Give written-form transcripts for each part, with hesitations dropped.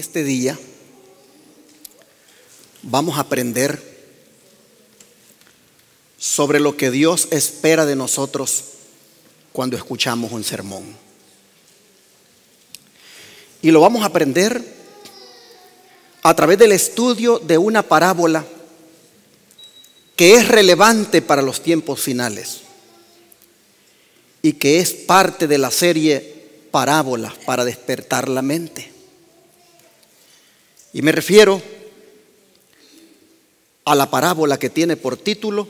este día vamos a aprender sobre lo que Dios espera de nosotros cuando escuchamos un sermón. Y lo vamos a aprender a través del estudio de una parábola que es relevante para los tiempos finales y que es parte de la serie Parábolas para despertar la mente. Y me refiero a la parábola que tiene por título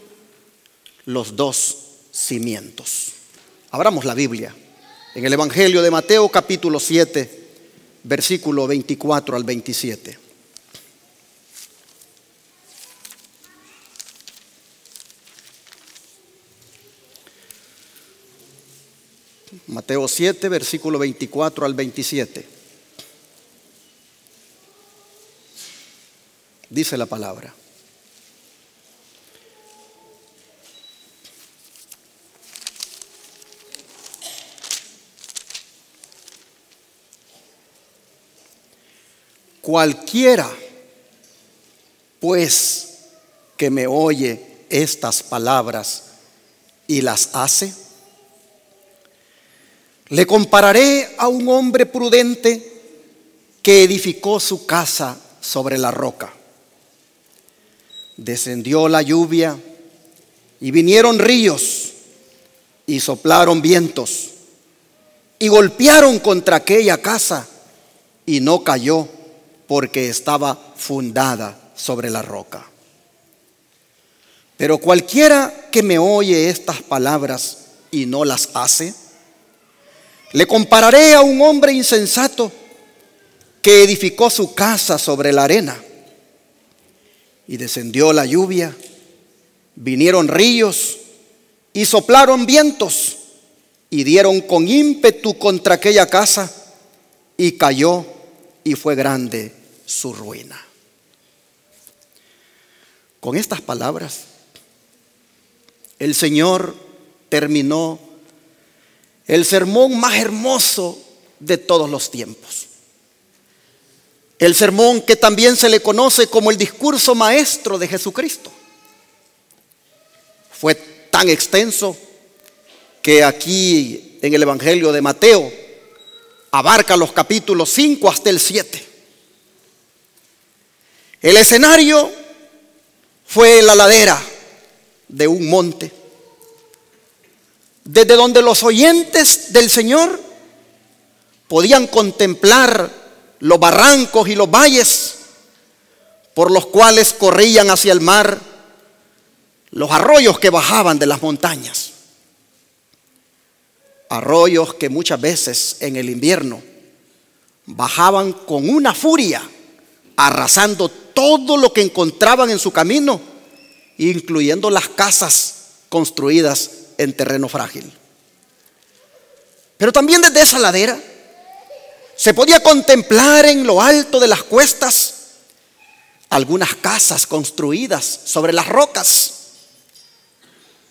Los dos cimientos. Abramos la Biblia en el Evangelio de Mateo capítulo 7, versículo 24 al 27. Mateo 7, versículo 24 al 27. Dice la palabra: cualquiera, pues, que me oye estas palabras y las hace, le compararé a un hombre prudente que edificó su casa sobre la roca. Descendió la lluvia y vinieron ríos y soplaron vientos y golpearon contra aquella casa y no cayó porque estaba fundada sobre la roca. Pero cualquiera que me oye estas palabras y no las hace, le compararé a un hombre insensato que edificó su casa sobre la arena. Y descendió la lluvia, vinieron ríos y soplaron vientos y dieron con ímpetu contra aquella casa y cayó y fue grande su ruina. Con estas palabras, el Señor terminó el sermón más hermoso de todos los tiempos. El sermón que también se le conoce como el discurso maestro de Jesucristo. Fue tan extenso que aquí en el Evangelio de Mateo abarca los capítulos 5 hasta el 7. El escenario fue la ladera de un monte, desde donde los oyentes del Señor podían contemplar los barrancos y los valles por los cuales corrían hacia el mar los arroyos que bajaban de las montañas. Arroyos que muchas veces en el invierno bajaban con una furia, arrasando todo lo que encontraban en su camino, incluyendo las casas construidas en terreno frágil. Pero también desde esa ladera se podía contemplar en lo alto de las cuestas algunas casas construidas sobre las rocas.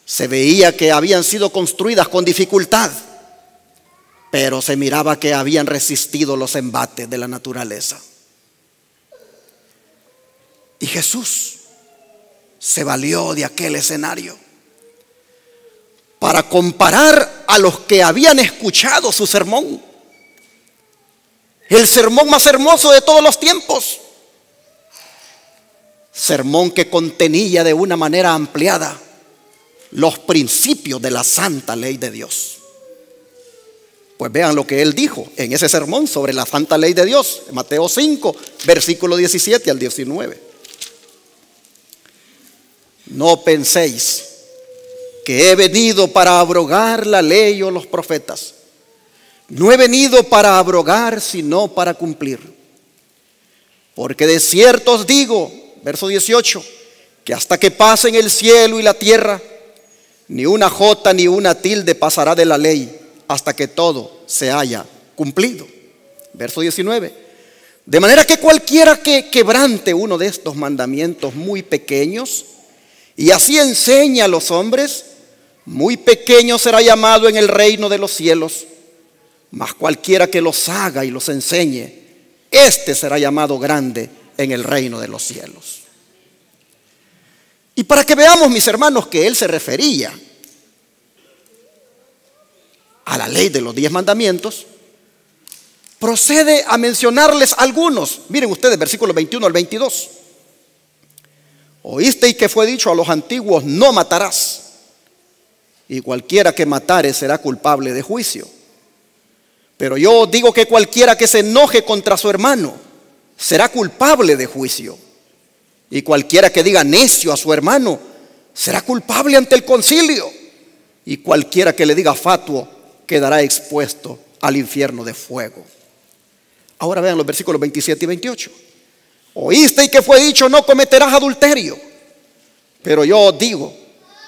Se veía que habían sido construidas con dificultad, pero se miraba que habían resistido los embates de la naturaleza. Y Jesús se valió de aquel escenario para comparar a los que habían escuchado su sermón, el sermón más hermoso de todos los tiempos, sermón que contenía de una manera ampliada los principios de la santa ley de Dios. Pues vean lo que él dijo en ese sermón sobre la santa ley de Dios, en Mateo 5, versículo 17 al 19. No penséis que he venido para abrogar la ley o los profetas. No he venido para abrogar, sino para cumplir. Porque de cierto os digo, verso 18, que hasta que pasen el cielo y la tierra, ni una jota ni una tilde pasará de la ley, hasta que todo se haya cumplido. Verso 19. De manera que cualquiera que quebrante uno de estos mandamientos muy pequeños y así enseña a los hombres, muy pequeño será llamado en el reino de los cielos. Mas cualquiera que los haga y los enseñe, este será llamado grande en el reino de los cielos. Y para que veamos, mis hermanos, que él se refería a la ley de los 10 mandamientos, procede a mencionarles algunos. Miren ustedes, versículos 21 al 22. Oísteis que fue dicho a los antiguos: no matarás, y cualquiera que matare será culpable de juicio. Pero yo os digo que cualquiera que se enoje contra su hermano será culpable de juicio. Y cualquiera que diga necio a su hermano será culpable ante el concilio. Y cualquiera que le diga fatuo quedará expuesto al infierno de fuego. Ahora vean los versículos 27 y 28. Oísteis que fue dicho: no cometerás adulterio. Pero yo os digo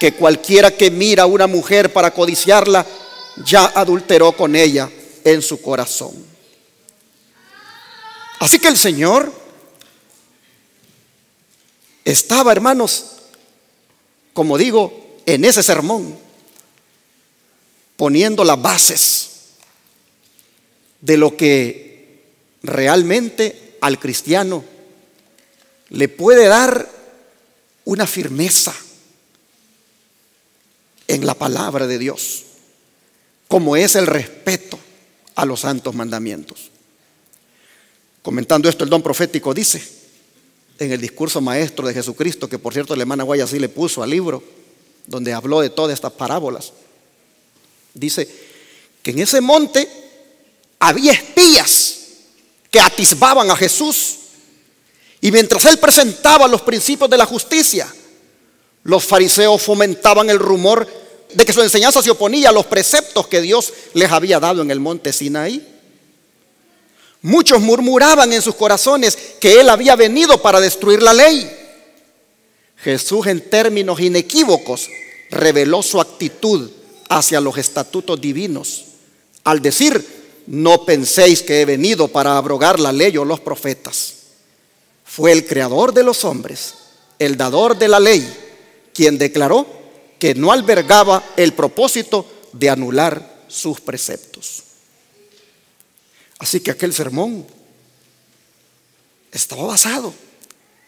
que cualquiera que mira a una mujer para codiciarla, ya adulteró con ella en su corazón. Así que el Señor estaba, hermanos, como digo, en ese sermón, poniendo las bases de lo que realmente al cristiano le puede dar una firmeza en la palabra de Dios, como es el respeto a los santos mandamientos. Comentando esto, el don profético dice, en el discurso maestro de Jesucristo, que por cierto la hermana Guaya así le puso al libro, donde habló de todas estas parábolas, dice que en ese monte había espías que atisbaban a Jesús, y mientras él presentaba los principios de la justicia, los fariseos fomentaban el rumor de que su enseñanza se oponía a los preceptos que Dios les había dado en el monte Sinaí. Muchos murmuraban en sus corazones que él había venido para destruir la ley. Jesús, en términos inequívocos, reveló su actitud hacia los estatutos divinos al decir: no penséis que he venido para abrogar la ley o los profetas. Fue el creador de los hombres, el dador de la ley, quien declaró que no albergaba el propósito de anular sus preceptos. Así que aquel sermón estaba basado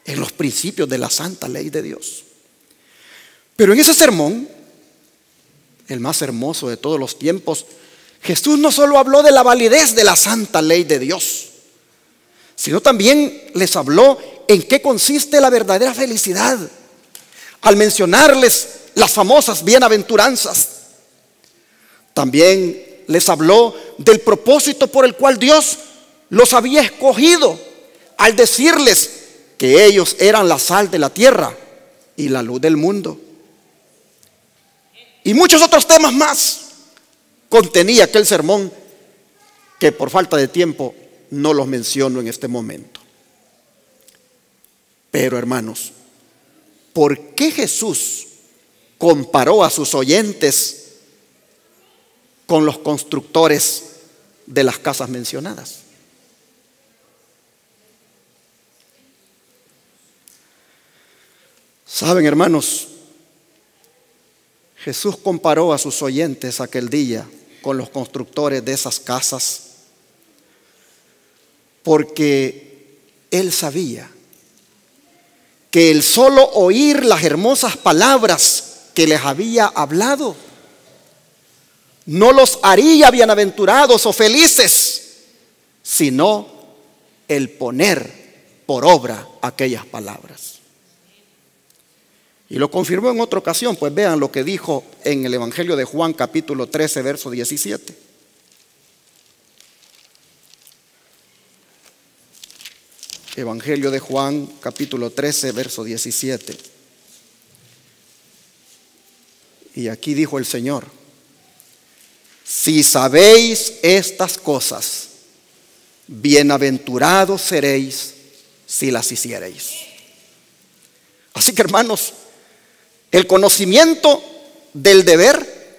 en los principios de la santa ley de Dios. Pero en ese sermón, el más hermoso de todos los tiempos, Jesús no solo habló de la validez de la santa ley de Dios, sino también les habló en qué consiste la verdadera felicidad, al mencionarles las famosas bienaventuranzas. También les habló del propósito por el cual Dios los había escogido, al decirles que ellos eran la sal de la tierra y la luz del mundo. Y muchos otros temas más contenía aquel sermón, que por falta de tiempo no los menciono en este momento. Pero hermanos, ¿por qué Jesús comparó a sus oyentes con los constructores de las casas mencionadas? Saben, hermanos, Jesús comparó a sus oyentes aquel día con los constructores de esas casas porque él sabía que el solo oír las hermosas palabras que les había hablado no los haría bienaventurados o felices, sino el poner por obra aquellas palabras. Y lo confirmó en otra ocasión, pues vean lo que dijo en el Evangelio de Juan capítulo 13, verso 17. Evangelio de Juan capítulo 13, verso 17. Y aquí dijo el Señor: si sabéis estas cosas, bienaventurados seréis si las hiciereis. Así que, hermanos, el conocimiento del deber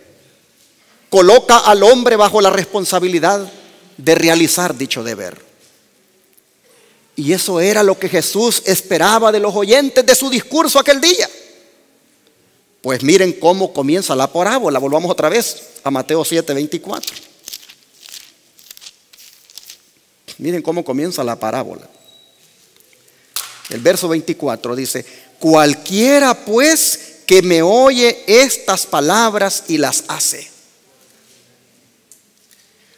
coloca al hombre bajo la responsabilidad de realizar dicho deber. Y eso era lo que Jesús esperaba de los oyentes de su discurso aquel día. Pues miren cómo comienza la parábola. Volvamos otra vez a Mateo 7, 24. Miren cómo comienza la parábola. El verso 24 dice: cualquiera pues que me oye estas palabras y las hace.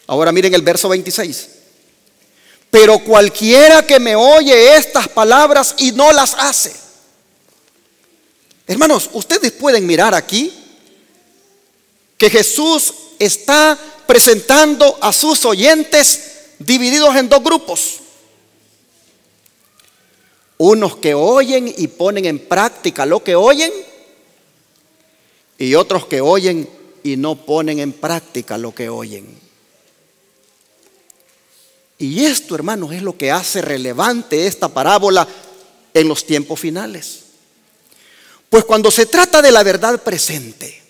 Ahora miren el verso 26. Pero cualquiera que me oye estas palabras y no las hace. Hermanos, ustedes pueden mirar aquí que Jesús está presentando a sus oyentes divididos en dos grupos. Unos que oyen y ponen en práctica lo que oyen, y otros que oyen y no ponen en práctica lo que oyen. Y esto, hermanos, es lo que hace relevante esta parábola en los tiempos finales. Pues cuando se trata de la verdad presente,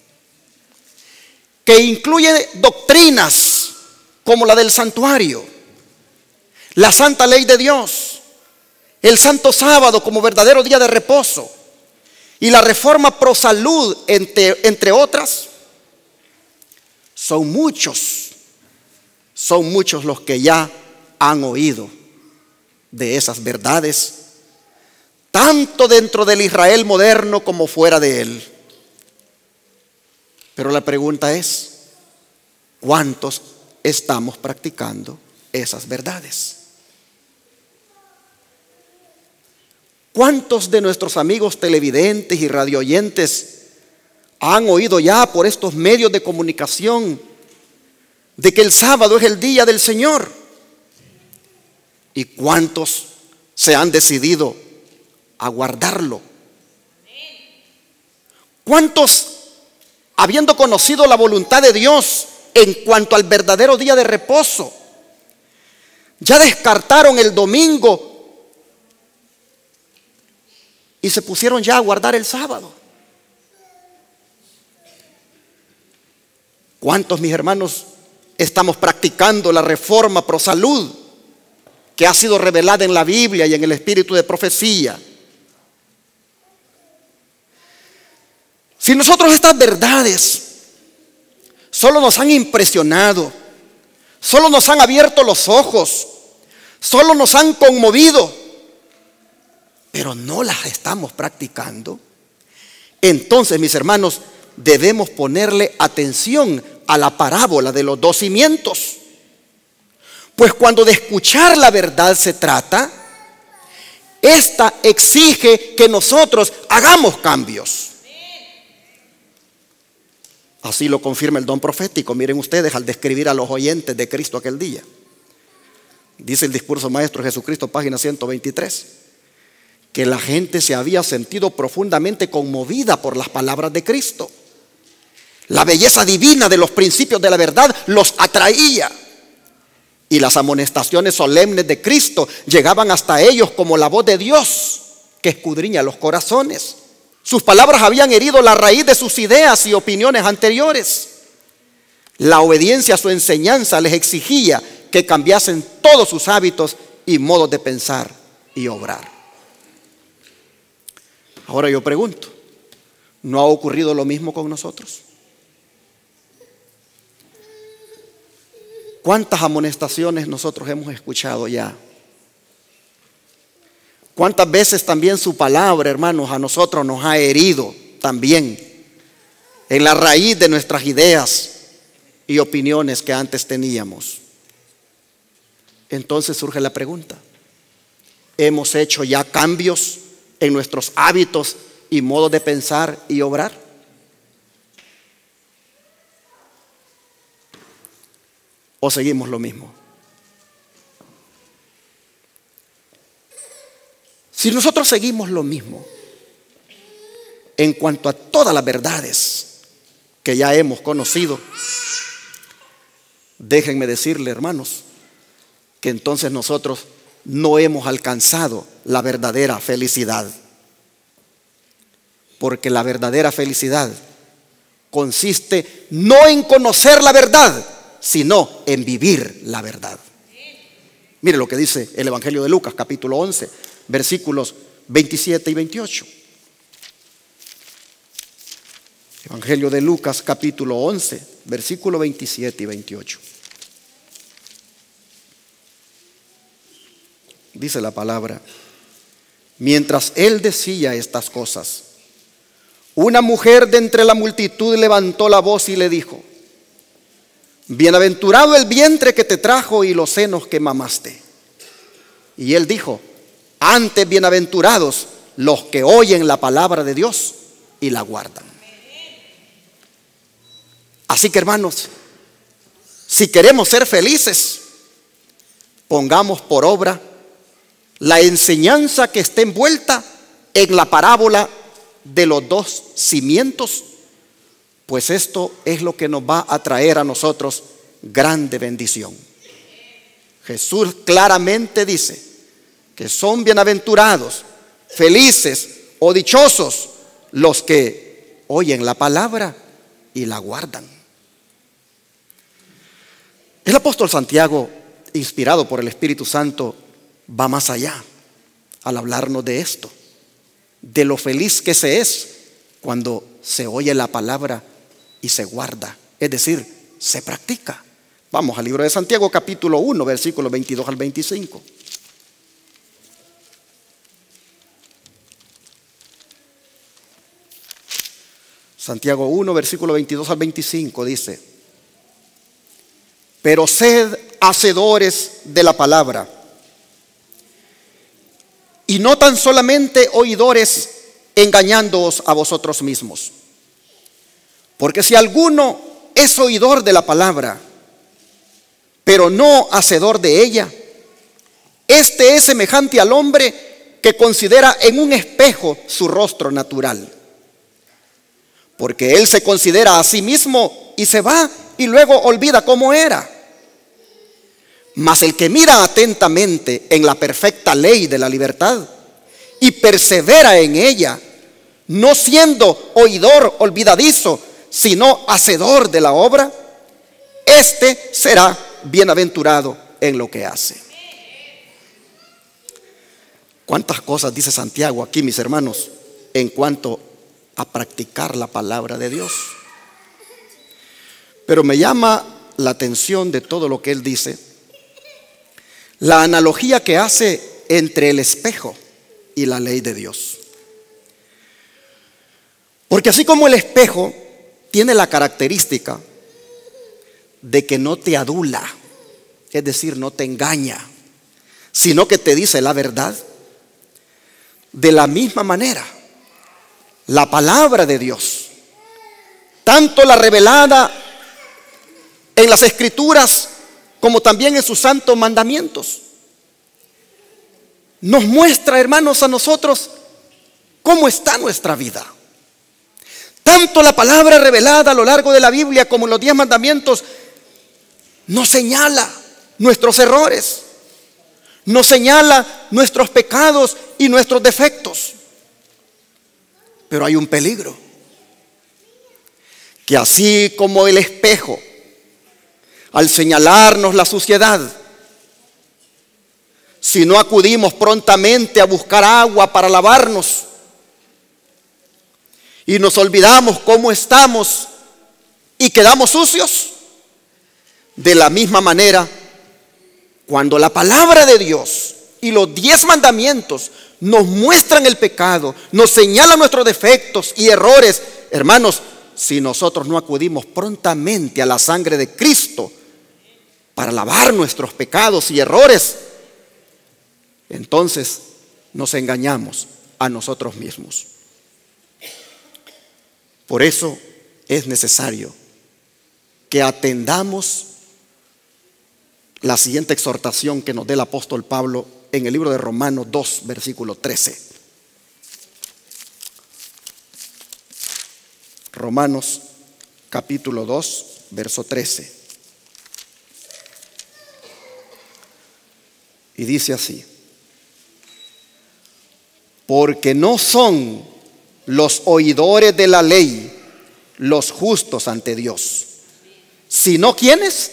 que incluye doctrinas como la del santuario, la santa ley de Dios, el santo sábado como verdadero día de reposo y la reforma pro salud, entre otras, son muchos los que ya han oído de esas verdades, tanto dentro del Israel moderno como fuera de él. Pero la pregunta es: ¿cuántos estamos practicando esas verdades? ¿Cuántos de nuestros amigos televidentes y radioyentes han oído ya por estos medios de comunicación de que el sábado es el día del Señor? ¿Y cuántos se han decidido a guardarlo? ¿Cuántos, habiendo conocido la voluntad de Dios en cuanto al verdadero día de reposo, ya descartaron el domingo y se pusieron ya a guardar el sábado? ¿Cuántos, mis hermanos, estamos practicando la reforma pro salud que ha sido revelada en la Biblia y en el espíritu de profecía? Si nosotros estas verdades solo nos han impresionado, solo nos han abierto los ojos, solo nos han conmovido, pero no las estamos practicando, entonces, mis hermanos, debemos ponerle atención a la parábola de los dos cimientos. Pues cuando de escuchar la verdad se trata, esta exige que nosotros hagamos cambios. Así lo confirma el don profético. Miren ustedes al describir a los oyentes de Cristo aquel día. Dice el discurso maestro de Jesucristo, página 123, que la gente se había sentido profundamente conmovida por las palabras de Cristo. La belleza divina de los principios de la verdad los atraía. Y las amonestaciones solemnes de Cristo llegaban hasta ellos como la voz de Dios que escudriña los corazones. Sus palabras habían herido la raíz de sus ideas y opiniones anteriores. La obediencia a su enseñanza les exigía que cambiasen todos sus hábitos y modos de pensar y obrar. Ahora yo pregunto, ¿no ha ocurrido lo mismo con nosotros? ¿Cuántas amonestaciones nosotros hemos escuchado ya? ¿Cuántas veces también su palabra, hermanos, a nosotros nos ha herido también en la raíz de nuestras ideas y opiniones que antes teníamos? Entonces surge la pregunta: ¿hemos hecho ya cambios en nuestros hábitos y modos de pensar y obrar? ¿O seguimos lo mismo? Si nosotros seguimos lo mismo en cuanto a todas las verdades que ya hemos conocido, déjenme decirle, hermanos, que entonces nosotros no hemos alcanzado la verdadera felicidad. Porque la verdadera felicidad consiste no en conocer la verdad, sino en vivir la verdad. Mire lo que dice el Evangelio de Lucas, capítulo 11, versículos 27 y 28. Evangelio de Lucas, capítulo 11, versículo 27 y 28. dice la palabra, mientras él decía estas cosas, una mujer de entre la multitud levantó la voz y le dijo: bienaventurado el vientre que te trajo y los senos que mamaste. Y él dijo: antes bienaventurados los que oyen la palabra de Dios y la guardan. Así que, hermanos, si queremos ser felices, pongamos por obra la enseñanza que está envuelta en la parábola de los dos cimientos, pues esto es lo que nos va a traer a nosotros grande bendición. Jesús claramente dice que son bienaventurados, felices o dichosos los que oyen la palabra y la guardan. El apóstol Santiago, inspirado por el Espíritu Santo, va más allá al hablarnos de esto, de lo feliz que se es cuando se oye la palabra y se guarda, es decir, se practica. Vamos al libro de Santiago, capítulo 1, versículos 22 al 25. Santiago 1, versículo 22 al 25 dice: pero sed hacedores de la palabra, y no tan solamente oidores, engañándoos a vosotros mismos. Porque si alguno es oidor de la palabra, pero no hacedor de ella, este es semejante al hombre que considera en un espejo su rostro natural. Porque él se considera a sí mismo y se va y luego olvida cómo era. Mas el que mira atentamente en la perfecta ley de la libertad y persevera en ella, no siendo oidor olvidadizo, sino hacedor de la obra, este será bienaventurado en lo que hace. ¿Cuántas cosas dice Santiago aquí, mis hermanos, en cuanto a practicar la palabra de Dios? Pero me llama la atención de todo lo que él dice, la analogía que hace entre el espejo y la ley de Dios. Porque así como el espejo tiene la característica de que no te adula, es decir, no te engaña, sino que te dice la verdad, de la misma manera, la palabra de Dios, tanto la revelada en las Escrituras como también en sus santos mandamientos, nos muestra, hermanos, a nosotros cómo está nuestra vida. Tanto la palabra revelada a lo largo de la Biblia como los 10 mandamientos nos señala nuestros errores, nos señala nuestros pecados y nuestros defectos. Pero hay un peligro, que así como el espejo, al señalarnos la suciedad, si no acudimos prontamente a buscar agua para lavarnos y nos olvidamos cómo estamos y quedamos sucios, de la misma manera, cuando la palabra de Dios y los 10 mandamientos nos muestran el pecado, nos señalan nuestros defectos y errores, hermanos, si nosotros no acudimos prontamente a la sangre de Cristo para lavar nuestros pecados y errores, entonces nos engañamos a nosotros mismos. Por eso es necesario que atendamos la siguiente exhortación que nos dé el apóstol Pablo en el libro de Romanos 2, versículo 13. Romanos capítulo 2, verso 13. Y dice así: porque no son los oidores de la ley los justos ante Dios, sino quienes,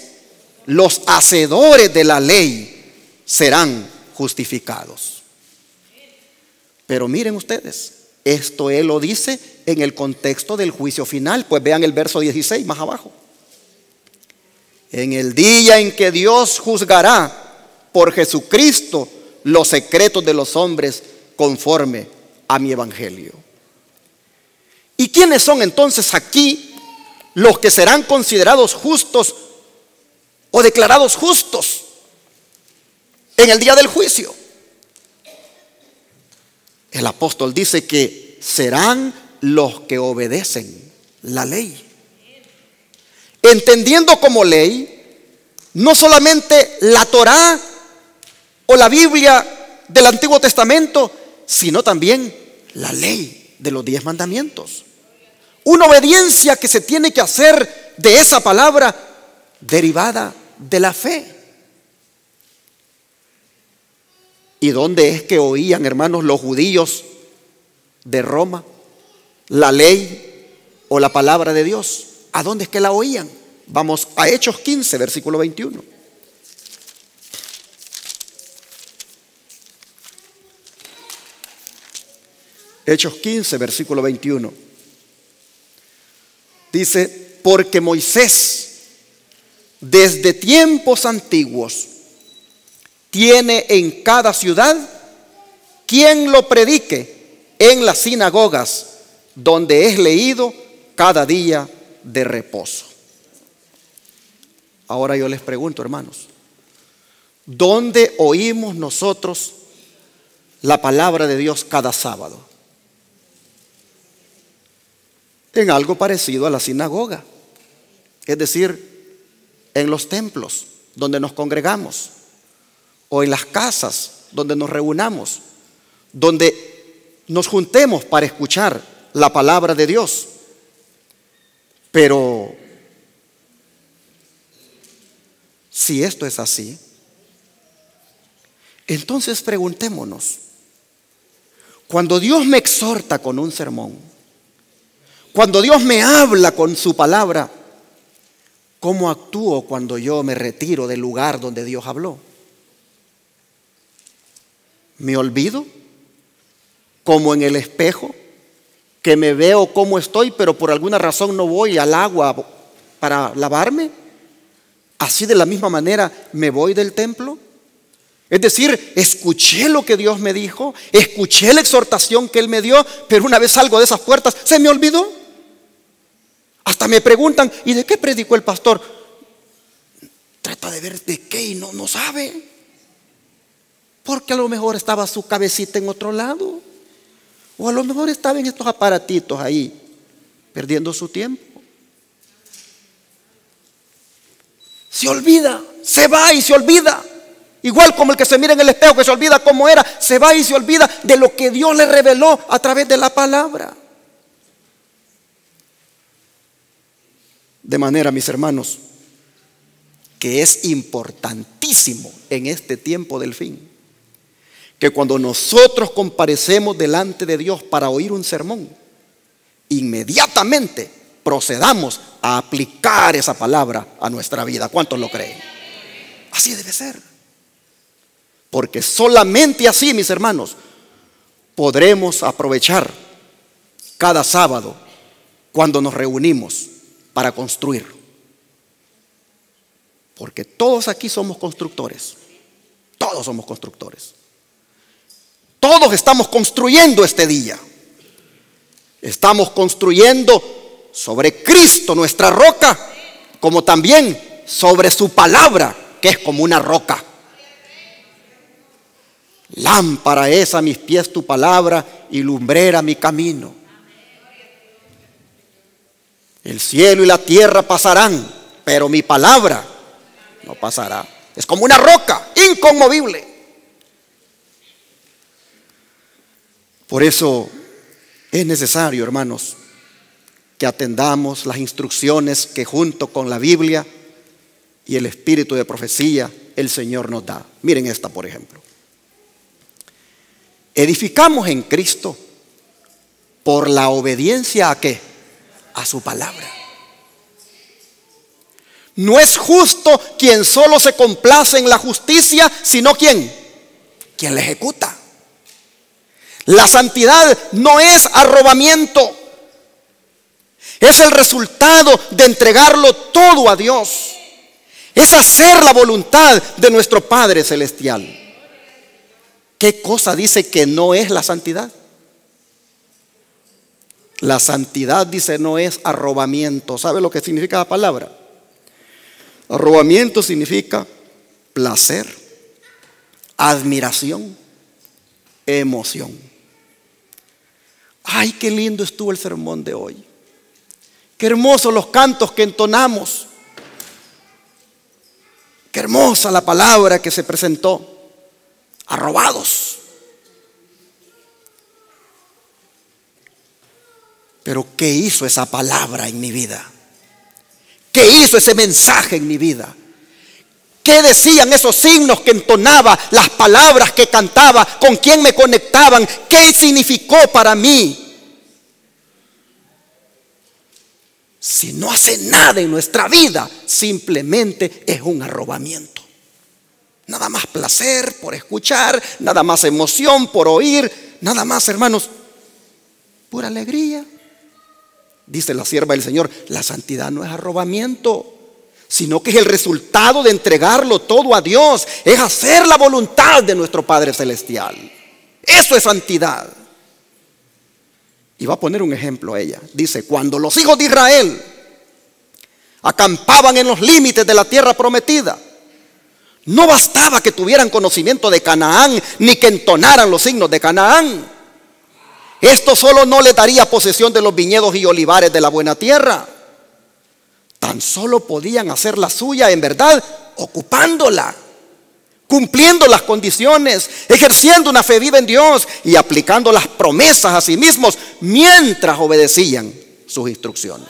los hacedores de la ley, serán justificados. Pero miren ustedes, esto él lo dice en el contexto del juicio final. Pues vean el verso 16 más abajo. En el día en que Dios juzgará por Jesucristo los secretos de los hombres conforme a mi evangelio. ¿Y quiénes son entonces aquí los que serán considerados justos o declarados justos en el día del juicio? El apóstol dice que serán los que obedecen la ley, entendiendo como ley no solamente la Torá o la Biblia del Antiguo Testamento, sino también la ley de los 10 mandamientos. Una obediencia que se tiene que hacer de esa palabra derivada de la fe. ¿Y dónde es que oían, hermanos, los judíos de Roma la ley o la palabra de Dios? ¿A dónde es que la oían? Vamos a Hechos 15, versículo 21. Hechos 15, versículo 21. Dice: porque Moisés desde tiempos antiguos tiene en cada ciudad quien lo predique en las sinagogas, donde es leído cada día de reposo. Ahora yo les pregunto, hermanos, ¿dónde oímos nosotros la palabra de Dios cada sábado? En algo parecido a la sinagoga, es decir, en los templos donde nos congregamos, o en las casas donde nos reunamos, donde nos juntemos para escuchar la palabra de Dios. Pero si esto es así, entonces preguntémonos, cuando Dios me exhorta con un sermón, cuando Dios me habla con su palabra, ¿cómo actúo cuando yo me retiro del lugar donde Dios habló? ¿Me olvido? Como en el espejo, que me veo cómo estoy, pero por alguna razón no voy al agua para lavarme. Así de la misma manera me voy del templo. Es decir, escuché lo que Dios me dijo, escuché la exhortación que Él me dio, pero una vez salgo de esas puertas, se me olvidó. Hasta me preguntan, ¿y de qué predicó el pastor? Trata de ver de qué y no sabe. Porque a lo mejor estaba su cabecita en otro lado, o a lo mejor estaba en estos aparatitos ahí, perdiendo su tiempo. Se olvida, se va y se olvida. Igual como el que se mira en el espejo, que se olvida cómo era, se va y se olvida de lo que Dios le reveló a través de la palabra. De manera, mis hermanos, que es importantísimo en este tiempo del fin, que cuando nosotros comparecemos delante de Dios para oír un sermón, inmediatamente procedamos a aplicar esa palabra a nuestra vida. ¿Cuántos lo creen? Así debe ser. Porque solamente así, mis hermanos, podremos aprovechar cada sábado cuando nos reunimos para construir. Porque todos aquí somos constructores. Todos somos constructores. Todos estamos construyendo este día. Estamos construyendo sobre Cristo, nuestra roca, como también sobre su palabra, que es como una roca. Lámpara es a mis pies tu palabra y lumbrera mi camino. El cielo y la tierra pasarán, pero mi palabra no pasará. Es como una roca inconmovible. Por eso es necesario, hermanos, que atendamos las instrucciones que junto con la Biblia y el espíritu de profecía el Señor nos da. Miren esta, por ejemplo. Edificamos en Cristo por la obediencia ¿a qué? A su palabra. No es justo quien solo se complace en la justicia, sino quien la ejecuta. La santidad no es arrobamiento, es el resultado de entregarlo todo a Dios. Es hacer la voluntad de nuestro Padre Celestial. ¿Qué cosa dice que no es la santidad? La santidad, dice, no es arrobamiento. ¿Sabe lo que significa la palabra? Arrobamiento significa placer, admiración, emoción. Ay, qué lindo estuvo el sermón de hoy. Qué hermosos los cantos que entonamos. Qué hermosa la palabra que se presentó. Arrobados. Pero ¿qué hizo esa palabra en mi vida? ¿Qué hizo ese mensaje en mi vida? ¿Qué decían esos signos que entonaba, las palabras que cantaba, con quién me conectaban? ¿Qué significó para mí? Si no hace nada en nuestra vida, simplemente es un arrobamiento. Nada más placer por escuchar, nada más emoción por oír, nada más, hermanos, pura alegría. Dice la sierva del Señor, la santidad no es arrobamiento, sino que es el resultado de entregarlo todo a Dios. Es hacer la voluntad de nuestro Padre Celestial. Eso es santidad. Y va a poner un ejemplo a ella. Dice, cuando los hijos de Israel acampaban en los límites de la tierra prometida, no bastaba que tuvieran conocimiento de Canaán, ni que entonaran los signos de Canaán. Esto solo no les daría posesión de los viñedos y olivares de la buena tierra. Tan solo podían hacer la suya en verdad, ocupándola, cumpliendo las condiciones, ejerciendo una fe viva en Dios y aplicando las promesas a sí mismos mientras obedecían sus instrucciones.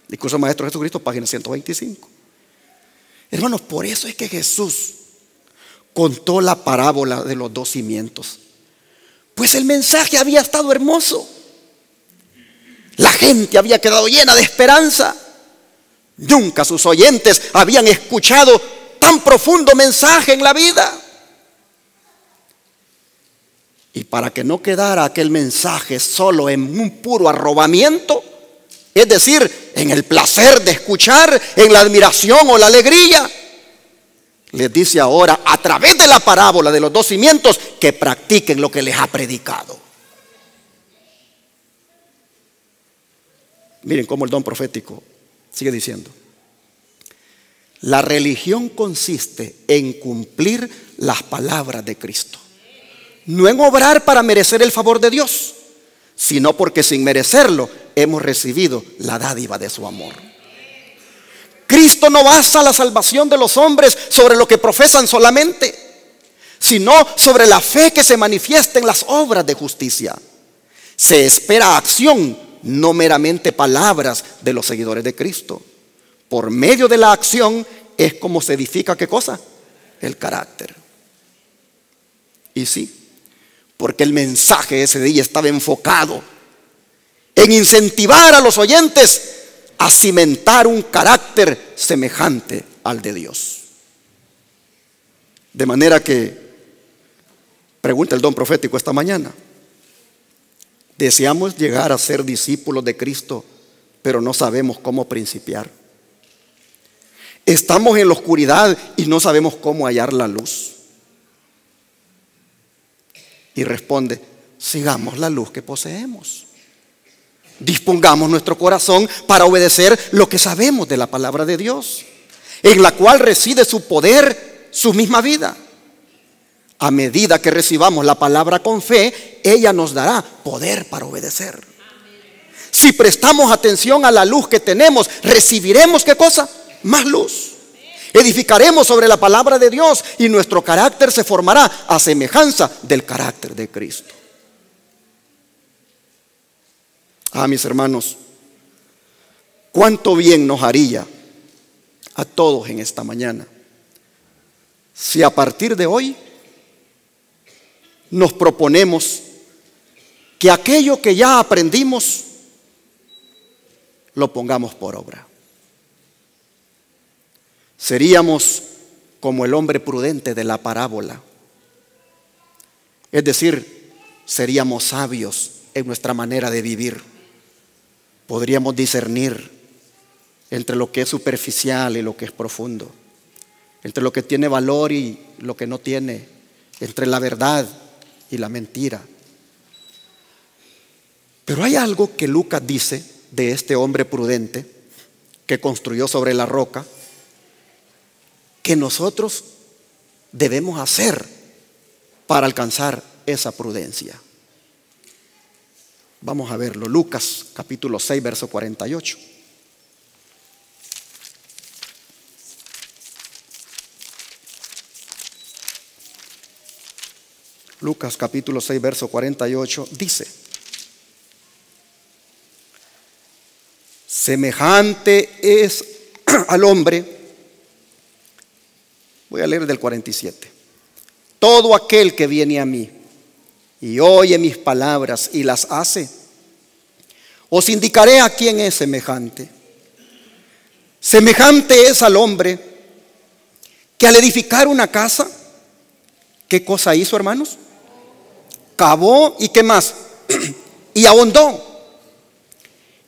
Discurso Maestro Jesucristo, página 125. Hermanos, por eso es que Jesús contó la parábola de los dos cimientos. Pues el mensaje había estado hermoso. La gente había quedado llena de esperanza. Nunca sus oyentes habían escuchado tan profundo mensaje en la vida. Y para que no quedara aquel mensaje solo en un puro arrobamiento, es decir, en el placer de escuchar, en la admiración o la alegría, les dice ahora, a través de la parábola de los dos cimientos, que practiquen lo que les ha predicado. Miren cómo el don profético sigue diciendo. La religión consiste en cumplir las palabras de Cristo, no en obrar para merecer el favor de Dios, sino porque sin merecerlo hemos recibido la dádiva de su amor. Cristo no basa la salvación de los hombres sobre lo que profesan solamente, sino sobre la fe que se manifiesta en las obras de justicia. Se espera acción, no meramente palabras de los seguidores de Cristo. Por medio de la acción es como se edifica, ¿qué cosa? El carácter. Y sí, porque el mensaje ese día estaba enfocado en incentivar a los oyentes a cimentar un carácter semejante al de Dios. De manera que, pregunta el don profético esta mañana, deseamos llegar a ser discípulos de Cristo, pero no sabemos cómo principiar. Estamos en la oscuridad y no sabemos cómo hallar la luz. Y responde, sigamos la luz que poseemos. Dispongamos nuestro corazón para obedecer lo que sabemos de la palabra de Dios, en la cual reside su poder, su misma vida. A medida que recibamos la palabra con fe, ella nos dará poder para obedecer. Si prestamos atención a la luz que tenemos, recibiremos ¿qué cosa? Más luz. Edificaremos sobre la palabra de Dios y nuestro carácter se formará a semejanza del carácter de Cristo. Mis hermanos, cuánto bien nos haría a todos en esta mañana si a partir de hoy nos proponemos que aquello que ya aprendimos lo pongamos por obra. Seríamos como el hombre prudente de la parábola. Es decir, seríamos sabios en nuestra manera de vivir. Podríamos discernir entre lo que es superficial y lo que es profundo, entre lo que tiene valor y lo que no tiene, entre la verdad y la mentira. Pero hay algo que Lucas dice de este hombre prudente que construyó sobre la roca, que nosotros debemos hacer para alcanzar esa prudencia. Vamos a verlo. Lucas capítulo 6, verso 48. Lucas capítulo 6, verso 48 dice: semejante es al hombre. Voy a leer del 47. Todo aquel que viene a mí y oye mis palabras y las hace, os indicaré a quién es semejante. Semejante es al hombre que al edificar una casa, ¿qué cosa hizo, hermanos? Cavó y ¿qué más? Y ahondó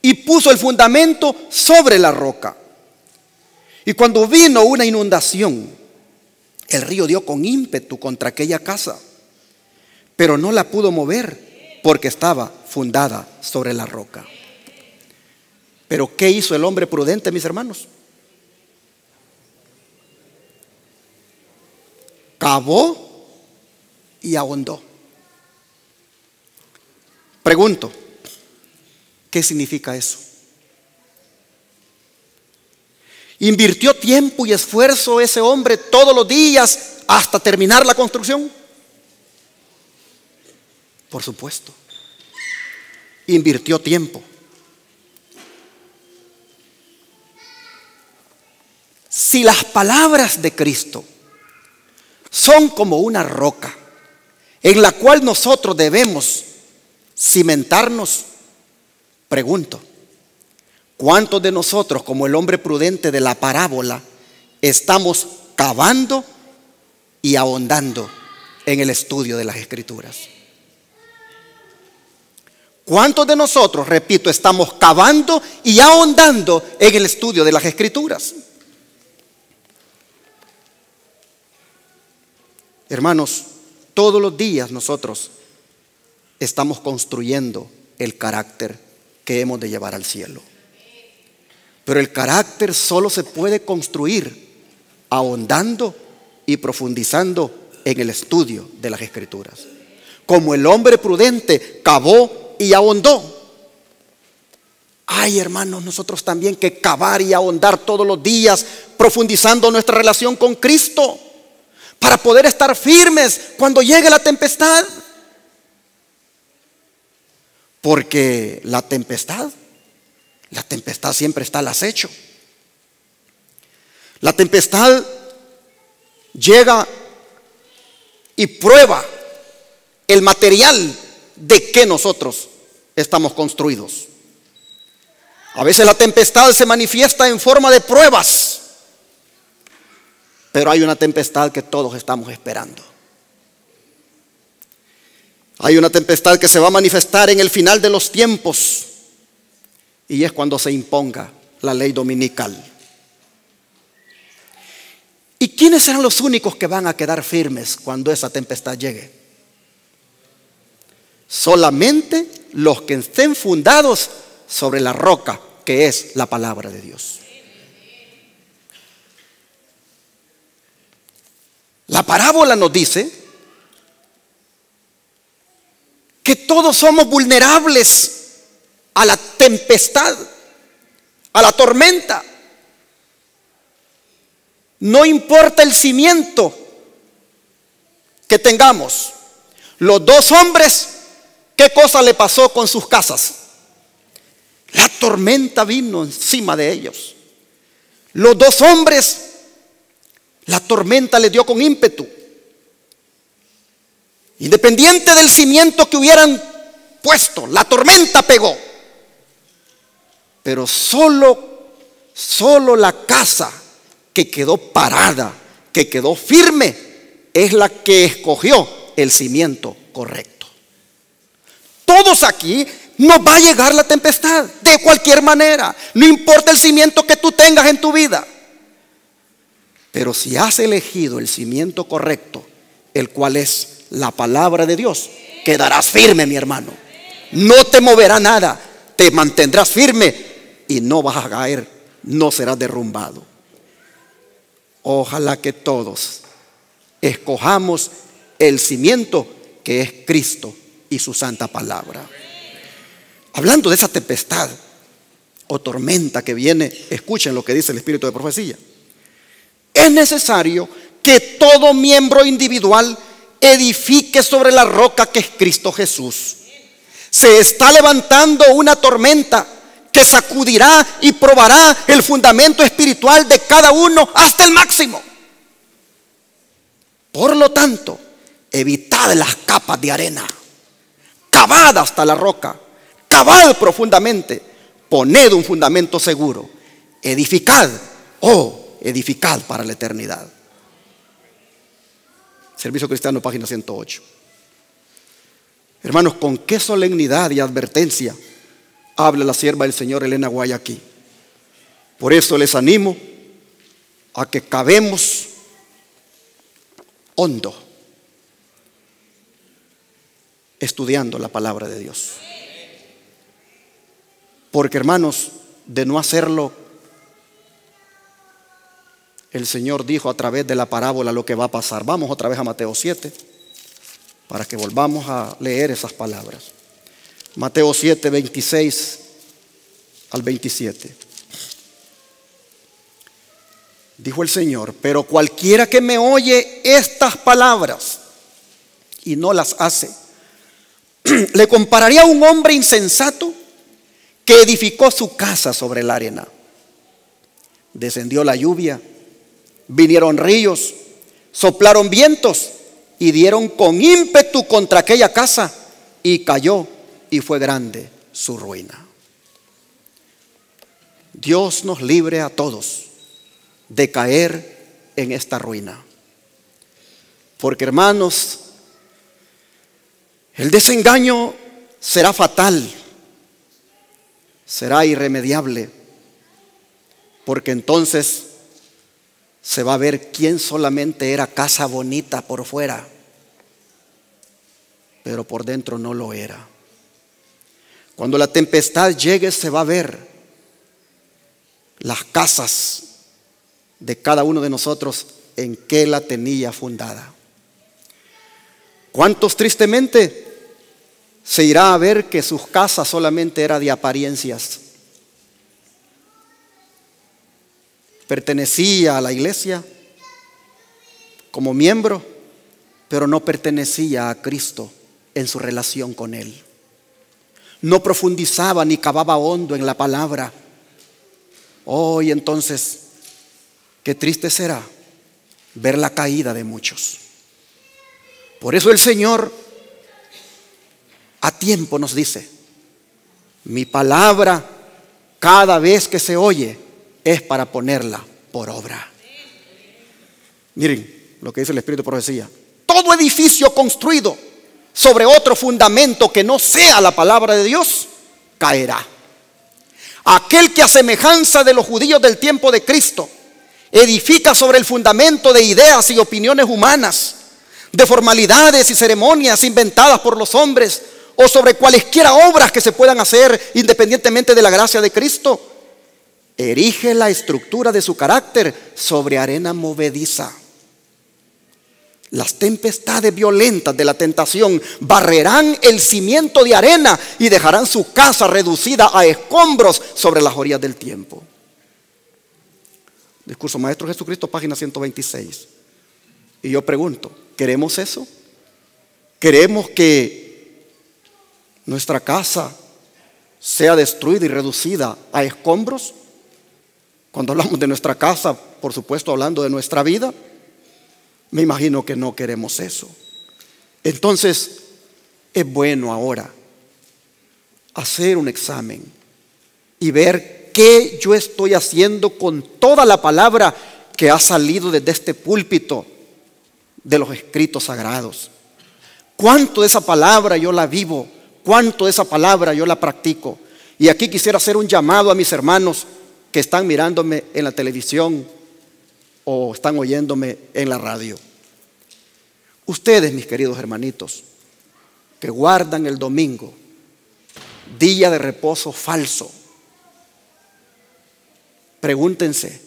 y puso el fundamento sobre la roca. Y cuando vino una inundación, el río dio con ímpetu contra aquella casa, pero no la pudo mover porque estaba fundada sobre la roca. Pero ¿qué hizo el hombre prudente, mis hermanos? Cavó y ahondó. Pregunto, ¿qué significa eso? ¿Invirtió tiempo y esfuerzo ese hombre todos los días hasta terminar la construcción? Por supuesto, invirtió tiempo. Si las palabras de Cristo son como una roca en la cual nosotros debemos cimentarnos, pregunto, ¿cuántos de nosotros, como el hombre prudente de la parábola, estamos cavando y ahondando en el estudio de las Escrituras? ¿Cuántos de nosotros, repito, estamos cavando y ahondando en el estudio de las Escrituras? Hermanos, todos los días nosotros estamos construyendo el carácter que hemos de llevar al cielo. Pero el carácter solo se puede construir ahondando y profundizando en el estudio de las Escrituras. Como el hombre prudente cavó y ahondó. Ay, hermanos, nosotros también que cavar y ahondar todos los días, profundizando nuestra relación con Cristo, para poder estar firmes cuando llegue la tempestad. Porque la tempestad siempre está al acecho. La tempestad llega y prueba el material de que nosotros estamos construidos. A veces la tempestad se manifiesta en forma de pruebas, pero hay una tempestad que todos estamos esperando. Hay una tempestad que se va a manifestar en el final de los tiempos, y es cuando se imponga la ley dominical. ¿Y quiénes serán los únicos que van a quedar firmes cuando esa tempestad llegue? Solamente los que estén fundados sobre la roca, que es la palabra de Dios. La parábola nos dice que todos somos vulnerables a la tempestad, a la tormenta. No importa el cimiento que tengamos. Los dos hombres, ¿qué cosa le pasó con sus casas? La tormenta vino encima de ellos. Los dos hombres, la tormenta les dio con ímpetu. Independiente del cimiento que hubieran puesto, la tormenta pegó. Pero solo la casa que quedó parada, que quedó firme, es la que escogió el cimiento correcto. Todos aquí nos va a llegar la tempestad de cualquier manera, no importa el cimiento que tú tengas en tu vida. Pero si has elegido el cimiento correcto, el cual es la palabra de Dios, quedarás firme, mi hermano. No te moverá nada, te mantendrás firme y no vas a caer, no serás derrumbado. Ojalá que todos escojamos el cimiento que es Cristo y su santa palabra. Hablando de esa tempestad o tormenta que viene, escuchen lo que dice el Espíritu de profecía. Es necesario que todo miembro individual edifique sobre la roca que es Cristo Jesús. Se está levantando una tormenta que sacudirá y probará el fundamento espiritual de cada uno hasta el máximo. Por lo tanto, evitad las capas de arena, cavad hasta la roca, cavad profundamente, poned un fundamento seguro, edificad, edificad para la eternidad. Servicio Cristiano, página 108. Hermanos, con qué solemnidad y advertencia habla la sierva del Señor Elena White aquí. Por eso les animo a que cavemos hondo, estudiando la palabra de Dios. Porque, hermanos, de no hacerlo, el Señor dijo a través de la parábola lo que va a pasar. Vamos otra vez a Mateo 7 para que volvamos a leer esas palabras. Mateo 7, 26 al 27. Dijo el Señor: pero cualquiera que me oye estas palabras y no las hace, le compararía a un hombre insensato que edificó su casa sobre la arena. Descendió la lluvia, vinieron ríos, soplaron vientos y dieron con ímpetu contra aquella casa, y cayó, y fue grande su ruina. Dios nos libre a todos de caer en esta ruina. Porque, hermanos, el desengaño será fatal, será irremediable, porque entonces se va a ver quién solamente era casa bonita por fuera, pero por dentro no lo era. Cuando la tempestad llegue, se va a ver las casas de cada uno de nosotros en qué la tenía fundada. ¿Cuántos tristemente se irá a ver que sus casas solamente eran de apariencias? Pertenecía a la iglesia como miembro, pero no pertenecía a Cristo en su relación con Él. No profundizaba ni cavaba hondo en la palabra. Y entonces, qué triste será ver la caída de muchos. Por eso el Señor a tiempo nos dice: mi palabra cada vez que se oye es para ponerla por obra. Miren lo que dice el Espíritu de profecía: todo edificio construido sobre otro fundamento que no sea la palabra de Dios caerá. Aquel que a semejanza de los judíos del tiempo de Cristo edifica sobre el fundamento de ideas y opiniones humanas, de formalidades y ceremonias inventadas por los hombres, o sobre cualesquiera obras que se puedan hacer independientemente de la gracia de Cristo, erige la estructura de su carácter sobre arena movediza. Las tempestades violentas de la tentación barrerán el cimiento de arena y dejarán su casa reducida a escombros sobre las orillas del tiempo. Discurso Maestro Jesucristo, página 126. Y yo pregunto, ¿queremos eso? ¿Queremos que nuestra casa sea destruida y reducida a escombros? Cuando hablamos de nuestra casa, por supuesto hablando de nuestra vida, me imagino que no queremos eso. Entonces, es bueno ahora hacer un examen y ver qué yo estoy haciendo con toda la palabra que ha salido desde este púlpito de los escritos sagrados. ¿Cuánto de esa palabra yo la vivo? ¿Cuánto de esa palabra yo la practico? Y aquí quisiera hacer un llamado a mis hermanos que están mirándome en la televisión o están oyéndome en la radio. Ustedes, mis queridos hermanitos, que guardan el domingo, día de reposo falso, pregúntense,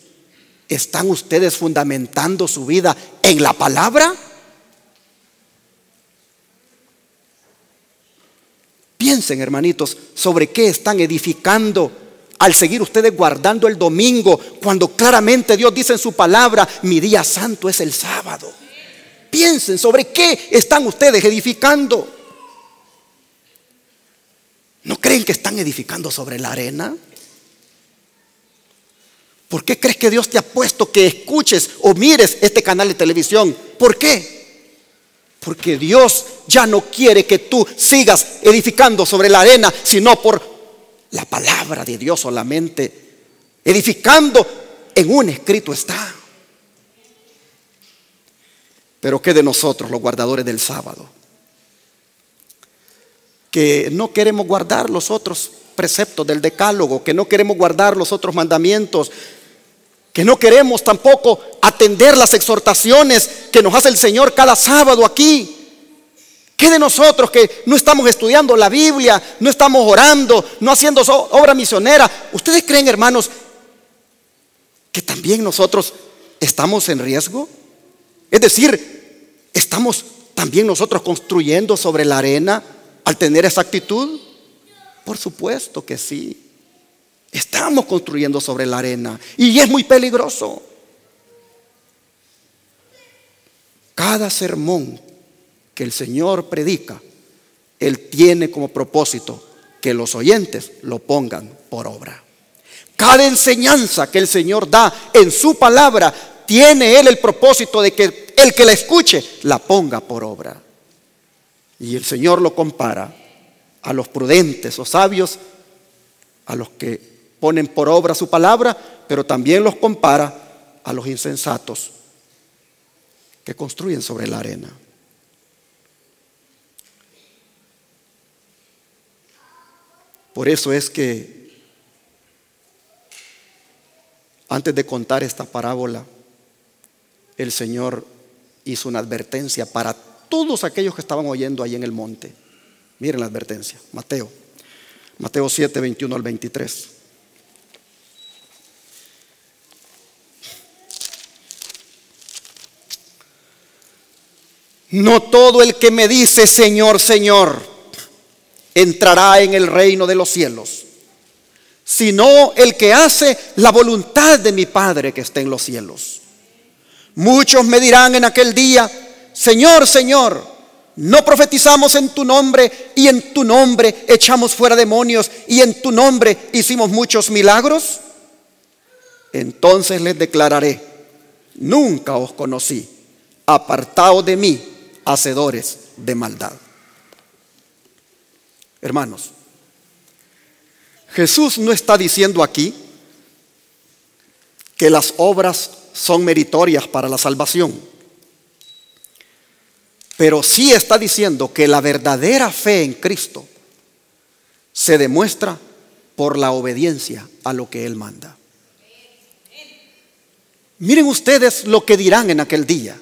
¿están ustedes fundamentando su vida en la palabra? Piensen, hermanitos, sobre qué están edificando al seguir ustedes guardando el domingo, cuando claramente Dios dice en su palabra: mi día santo es el sábado. Piensen sobre qué están ustedes edificando. ¿No creen que están edificando sobre la arena? ¿Por qué crees que Dios te ha puesto que escuches o mires este canal de televisión? ¿Por qué? Porque Dios ya no quiere que tú sigas edificando sobre la arena, sino por la palabra de Dios solamente. Edificando en un escrito está. Pero ¿qué de nosotros, los guardadores del sábado? Que no queremos guardar los otros preceptos del decálogo, que no queremos guardar los otros mandamientos, que no queremos tampoco atender las exhortaciones que nos hace el Señor cada sábado aquí. ¿Qué de nosotros que no estamos estudiando la Biblia, no estamos orando, no haciendo obra misionera? ¿Ustedes creen, hermanos, que también nosotros estamos en riesgo? Es decir, ¿estamos también nosotros construyendo sobre la arena al tener esa actitud? Por supuesto que sí. Estamos construyendo sobre la arena y es muy peligroso. Cada sermón que el Señor predica, Él tiene como propósito que los oyentes lo pongan por obra. Cada enseñanza que el Señor da en su palabra, tiene Él el propósito de que el que la escuche la ponga por obra. Y el Señor lo compara a los prudentes o sabios, a los que ponen por obra su palabra, pero también los compara a los insensatos que construyen sobre la arena. Por eso es que antes de contar esta parábola, el Señor hizo una advertencia para todos aquellos que estaban oyendo ahí en el monte. Miren la advertencia, Mateo 7, 21 al 23. No todo el que me dice Señor, Señor, entrará en el reino de los cielos, sino el que hace la voluntad de mi Padre que está en los cielos. Muchos me dirán en aquel día: Señor, Señor, ¿no profetizamos en tu nombre y en tu nombre echamos fuera demonios y en tu nombre hicimos muchos milagros? Entonces les declararé: nunca os conocí, apartaos de mí, hacedores de maldad. Hermanos, Jesús no está diciendo aquí que las obras son meritorias para la salvación, pero sí está diciendo que la verdadera fe en Cristo se demuestra por la obediencia a lo que Él manda. Miren ustedes lo que dirán en aquel día.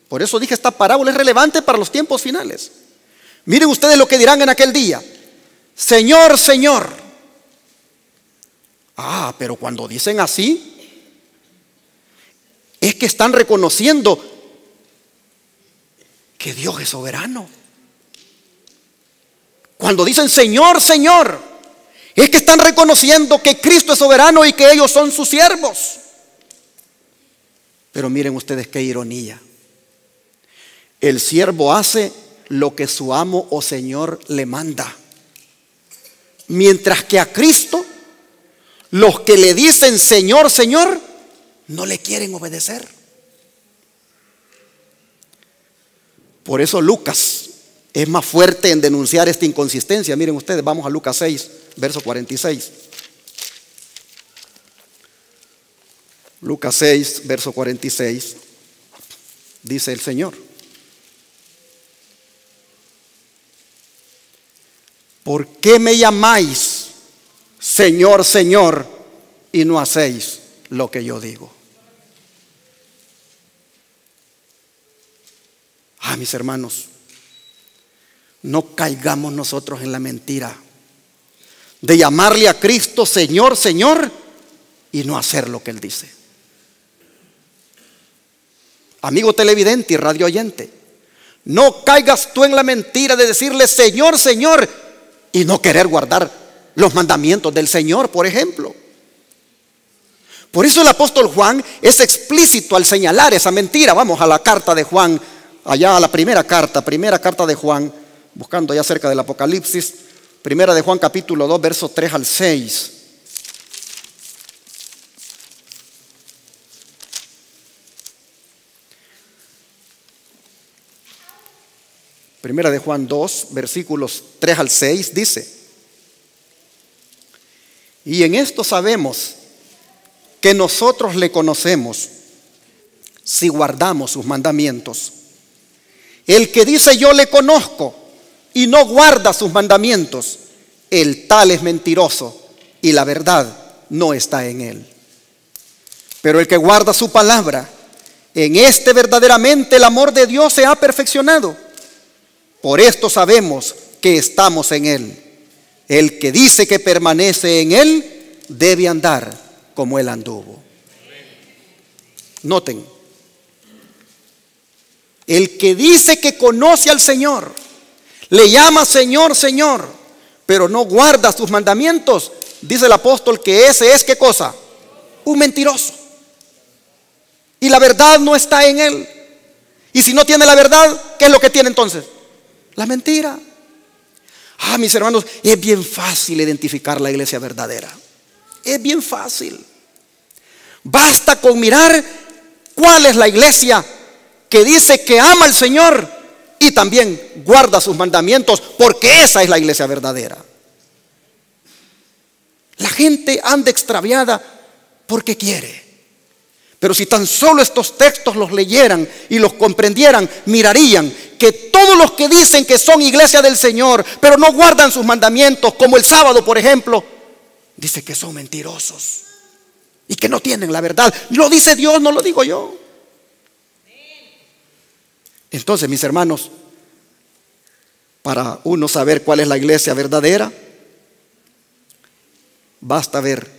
Por eso dije, esta parábola es relevante para los tiempos finales. Miren ustedes lo que dirán en aquel día: Señor, Señor. Pero cuando dicen así, es que están reconociendo que Dios es soberano. Cuando dicen Señor, Señor, es que están reconociendo que Cristo es soberano y que ellos son sus siervos. Pero miren ustedes qué ironía. El siervo hace lo que su amo o señor le manda, mientras que a Cristo, los que le dicen Señor, Señor, no le quieren obedecer. Por eso Lucas es más fuerte en denunciar esta inconsistencia. Miren ustedes, vamos a Lucas 6, verso 46. Lucas 6, verso 46, dice el Señor: ¿por qué me llamáis Señor, Señor, y no hacéis lo que yo digo? Mis hermanos, no caigamos nosotros en la mentira de llamarle a Cristo Señor, Señor, y no hacer lo que Él dice. Amigo televidente y radio oyente, no caigas tú en la mentira de decirle Señor, Señor, y no querer guardar los mandamientos del Señor, por ejemplo. Por eso el apóstol Juan es explícito al señalar esa mentira. Vamos a la carta de Juan, allá a la primera carta de Juan, buscando ya cerca del Apocalipsis. Primera de Juan capítulo 2, versos 3 al 6. Primera de Juan 2, versículos 3 al 6 dice: y en esto sabemos que nosotros le conocemos si guardamos sus mandamientos. El que dice yo le conozco y no guarda sus mandamientos, el tal es mentiroso y la verdad no está en él. Pero el que guarda su palabra, en este verdaderamente el amor de Dios se ha perfeccionado. Por esto sabemos que estamos en Él. El que dice que permanece en Él debe andar como Él anduvo. Noten, el que dice que conoce al Señor, le llama Señor, Señor, pero no guarda sus mandamientos, dice el apóstol que ese es, ¿qué cosa? Un mentiroso. Y la verdad no está en él. Y si no tiene la verdad, ¿qué es lo que tiene entonces? La mentira. Mis hermanos, es bien fácil identificar la iglesia verdadera. Es bien fácil. Basta con mirar cuál es la iglesia que dice que ama al Señor y también guarda sus mandamientos, porque esa es la iglesia verdadera. La gente anda extraviada porque quiere. Pero si tan solo estos textos los leyeran y los comprendieran, mirarían que todos los que dicen que son iglesia del Señor, pero no guardan sus mandamientos, como el sábado, por ejemplo, dice que son mentirosos y que no tienen la verdad. Lo dice Dios, no lo digo yo. Entonces, mis hermanos, para uno saber cuál es la iglesia verdadera, basta ver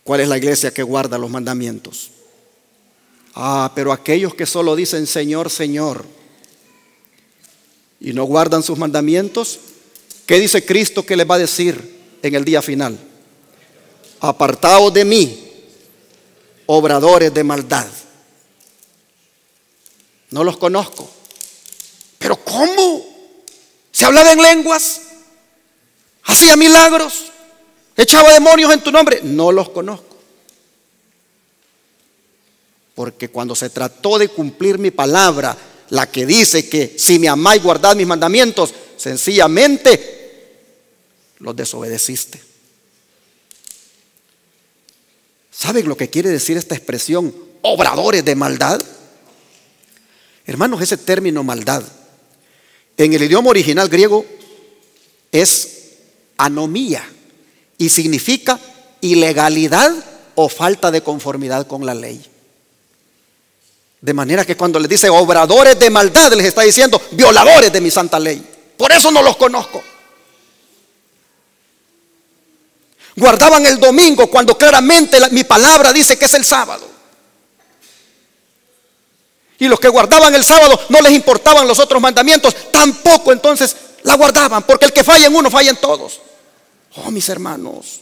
cuál es la iglesia que guarda los mandamientos. Pero aquellos que solo dicen Señor, Señor y no guardan sus mandamientos, ¿qué dice Cristo que les va a decir en el día final? Apartaos de mí, obradores de maldad. No los conozco. ¿Pero cómo? ¿Se hablaba en lenguas? ¿Hacía milagros? ¿Echaba demonios en tu nombre? No los conozco. Porque cuando se trató de cumplir mi palabra, la que dice que si me amáis guardad mis mandamientos, sencillamente los desobedeciste. ¿Saben lo que quiere decir esta expresión, obradores de maldad? Hermanos, ese término maldad en el idioma original griego es anomía y significa ilegalidad o falta de conformidad con la ley. De manera que cuando les dice obradores de maldad, les está diciendo violadores de mi santa ley. Por eso no los conozco. Guardaban el domingo cuando claramente mi palabra dice que es el sábado. Y los que guardaban el sábado no les importaban los otros mandamientos, tampoco entonces la guardaban, porque el que falla en uno falla en todos. Mis hermanos,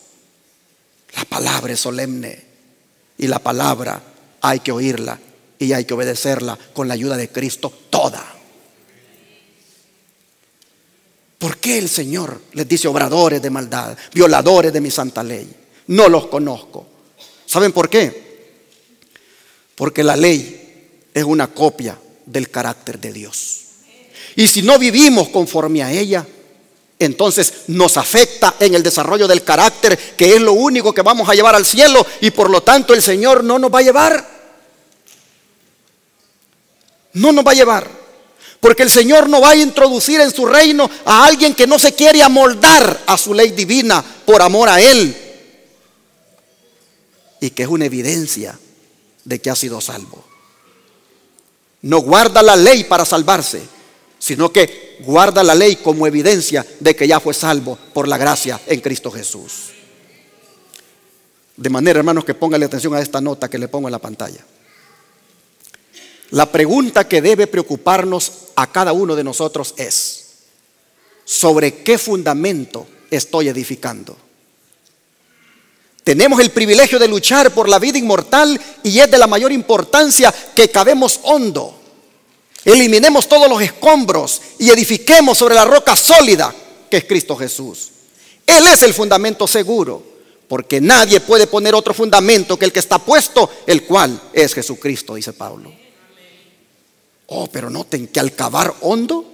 la palabra es solemne y la palabra hay que oírla y hay que obedecerla con la ayuda de Cristo toda. ¿Por qué el Señor les dice obradores de maldad, violadores de mi santa ley? No los conozco. ¿Saben por qué? Porque la ley es una copia del carácter de Dios. Y si no vivimos conforme a ella, entonces nos afecta en el desarrollo del carácter, que es lo único que vamos a llevar al cielo, y por lo tanto el Señor no nos va a llevar. No nos va a llevar, porque el Señor no va a introducir en su reino a alguien que no se quiere amoldar a su ley divina por amor a Él, y que es una evidencia de que ha sido salvo. no guarda la ley para salvarse, sino que guarda la ley como evidencia de que ya fue salvo por la gracia en Cristo Jesús. De manera, hermanos, que pónganle atención a esta nota que le pongo en la pantalla. La pregunta que debe preocuparnos a cada uno de nosotros es: ¿sobre qué fundamento estoy edificando? Tenemos el privilegio de luchar por la vida inmortal y es de la mayor importancia que cavemos hondo, eliminemos todos los escombros y edifiquemos sobre la roca sólida que es Cristo Jesús. Él es el fundamento seguro, porque nadie puede poner otro fundamento que el que está puesto, el cual es Jesucristo, dice Pablo. Oh, pero noten que al cavar hondo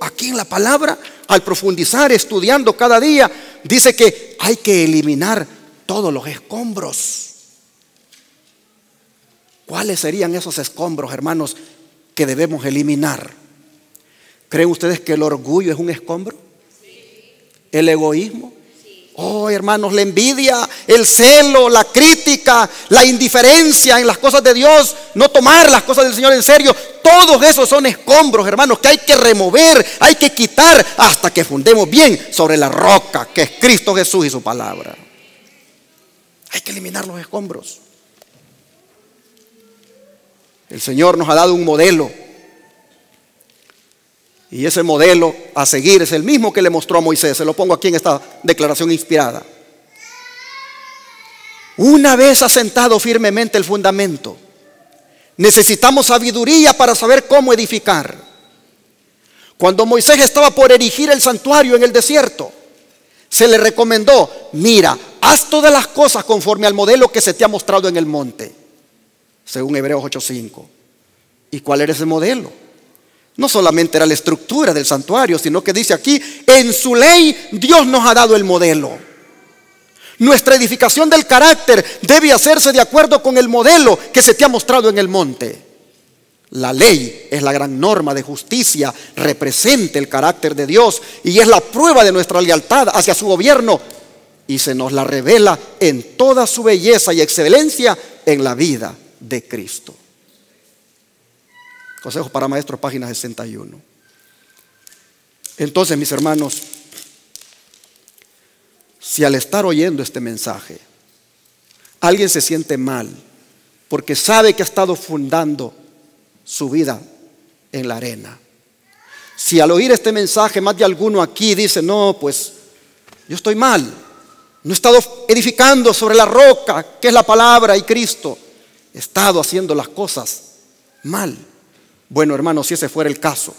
aquí en la palabra, al profundizar, estudiando cada día, dice que hay que eliminar todos los escombros. ¿Cuáles serían esos escombros, hermanos, que debemos eliminar? ¿Creen ustedes que el orgullo es un escombro? ¿El egoísmo? Oh, hermanos, la envidia, el celo, la crítica, la indiferencia en las cosas de Dios, no tomar las cosas del Señor en serio, todos esos son escombros, hermanos, que hay que remover, hay que quitar hasta que fundemos bien sobre la roca que es Cristo Jesús y su palabra. Hay que eliminar los escombros. El Señor nos ha dado un modelo, y ese modelo a seguir es el mismo que le mostró a Moisés. Se lo pongo aquí en esta declaración inspirada. Una vez asentado firmemente el fundamento, necesitamos sabiduría para saber cómo edificar. Cuando Moisés estaba por erigir el santuario en el desierto, se le recomendó: mira, haz todas las cosas conforme al modelo que se te ha mostrado en el monte, según Hebreos 8:5. ¿Y cuál era ese modelo? No solamente era la estructura del santuario, sino que dice aquí: en su ley Dios nos ha dado el modelo. Nuestra edificación del carácter debe hacerse de acuerdo con el modelo que se te ha mostrado en el monte. La ley es la gran norma de justicia, representa el carácter de Dios y es la prueba de nuestra lealtad hacia su gobierno, y se nos la revela en toda su belleza y excelencia en la vida de Cristo. Consejos para Maestros, página 61. Entonces, mis hermanos, si al estar oyendo este mensaje alguien se siente mal porque sabe que ha estado fundando su vida en la arena, si al oír este mensaje más de alguno aquí dice: no, pues yo estoy mal, no he estado edificando sobre la roca que es la palabra y Cristo, he estado haciendo las cosas mal. Bueno, hermanos, si ese fuera el caso,